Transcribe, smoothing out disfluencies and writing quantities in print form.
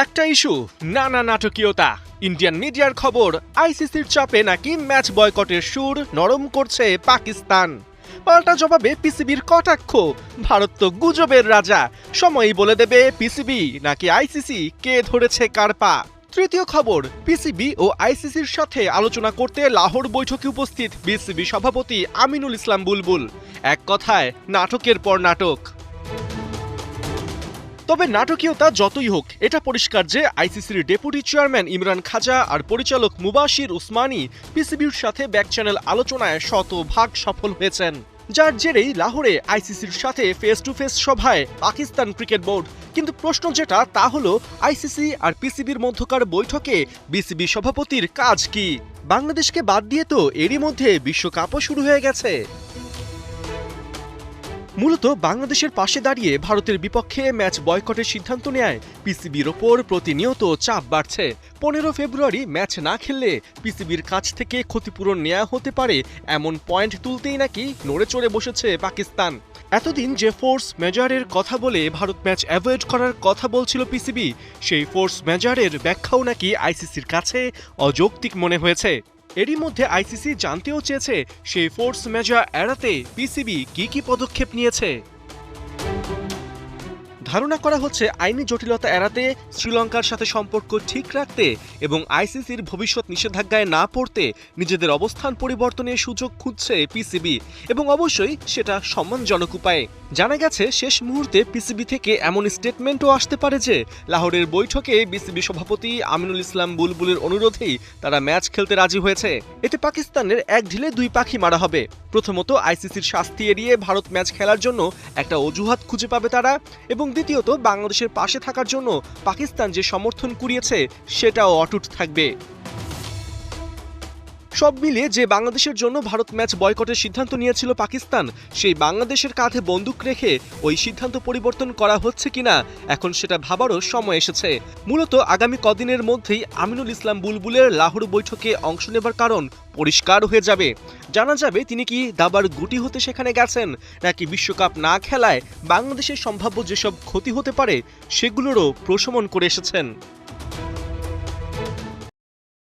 একটা ইস্যু, নানা নাটকীয়তা। ইন্ডিয়ান মিডিয়ার খবর, আইসিসির চাপে নাকি ম্যাচ বয়কটের সুর নরম করছে পাকিস্তান। পাল্টা জবাবে পিসিবির কটাক্ষ, ভারত তো গুজবের রাজা, সময়ই বলে দেবে পিসিবি নাকি আইসিসি কে ধরেছে কার পা। তৃতীয় খবর, পিসিবি ও আইসিসির সাথে আলোচনা করতে লাহোর বৈঠকে উপস্থিত বিসিবি সভাপতি আমিনুল ইসলাম বুলবুল। এক কথায় নাটকের পর নাটক। তবে নাটকীয়তা যতই হোক, এটা পরিষ্কার যে আইসিসির ডেপুটি চেয়ারম্যান ইমরান খাজা আর পরিচালক মুবাশির উসমানী পিসিবির সাথে ব্যাক চ্যানেল আলোচনায় শতভাগ সফল হয়েছেন, যার জেরেই লাহোরে আইসিসির সাথে ফেস টু ফেস সভায় পাকিস্তান ক্রিকেট বোর্ড। কিন্তু প্রশ্ন যেটা, তা হলো আইসিসি আর পিসিবির মধ্যকার বৈঠকে বিসিবি সভাপতির কাজ কি? বাংলাদেশকে বাদ দিয়ে তো এরই মধ্যে বিশ্বকাপও শুরু হয়ে গেছে। মূলত বাংলাদেশের পাশে দাঁড়িয়ে ভারতের বিপক্ষে ম্যাচ বয়কটের সিদ্ধান্ত নেয় পিসিবির ওপর প্রতিনিয়ত চাপ বাড়ছে। 15 ফেব্রুয়ারি ম্যাচ না খেললে পিসিবির কাছ থেকে ক্ষতিপূরণ নেওয়া হতে পারে, এমন পয়েন্ট তুলতেই নাকি নড়ে চড়ে বসেছে পাকিস্তান। এতদিন যে ফোর্স মেজরের কথা বলে ভারত ম্যাচ অ্যাভয়েড করার কথা বলছিল পিসিবি, সেই ফোর্স মেজরের ব্যাখ্যাও নাকি আইসিসির কাছে অযৌক্তিক মনে হয়েছে। এরই মধ্যে আইসিসি জানতেও চেয়েছে সেই ফোর্স মেজর এড়াতে পিসিবি কি পদক্ষেপ নিয়েছে। ধারণা করা হচ্ছে আইনি জটিলতা এড়াতে, শ্রীলঙ্কার সাথে সম্পর্ক ঠিক রাখতে এবং আইসিসির ভবিষ্যৎ নিষেধাজ্ঞায় না পড়তে নিজেদের অবস্থান পরিবর্তনের সুযোগ খুঁজছে পিসিবি, এবং অবশ্যই সেটা সম্মানজনক উপায়ে। জানা গেছে শেষ মুহূর্তে পিসিবি থেকে এমন স্টেটমেন্টও আসতে পারে যে লাহোরের বৈঠকে বিসিবি সভাপতি আমিনুল ইসলাম বুলবুলের অনুরোধেই তারা ম্যাচ খেলতে রাজি হয়েছে। এতে পাকিস্তানের এক ঢিলে দুই পাখি মারা হবে। প্রথমত, আইসিসির শাস্তি এড়িয়ে ভারত ম্যাচ খেলার জন্য একটা অজুহাত খুঁজে পাবে তারা, এবং দ্বিতীয়ত, বাংলাদেশের পাশে থাকার জন্য পাকিস্তান যে সমর্থন কুড়িয়েছে সেটাও অটুট থাকবে। সব মিলিয়ে যে বাংলাদেশের জন্য ভারত ম্যাচ বয়কটের সিদ্ধান্ত নিয়েছিল পাকিস্তান, সেই বাংলাদেশের কাঁধে বন্দুক রেখে ওই সিদ্ধান্ত পরিবর্তন করা হচ্ছে কিনা এখন সেটা ভাবারও সময় এসেছে। মূলত আগামী কদিনের মধ্যেই আমিনুল ইসলাম বুলবুলের লাহোর বৈঠকে অংশ নেবার কারণ পরিষ্কার হয়ে যাবে। জানা যাবে তিনি কি দাবার গুটি হতে সেখানে গেছেন, নাকি বিশ্বকাপ না খেলায় বাংলাদেশের সম্ভাব্য যেসব ক্ষতি হতে পারে সেগুলোরও প্রশমন করে এসেছেন।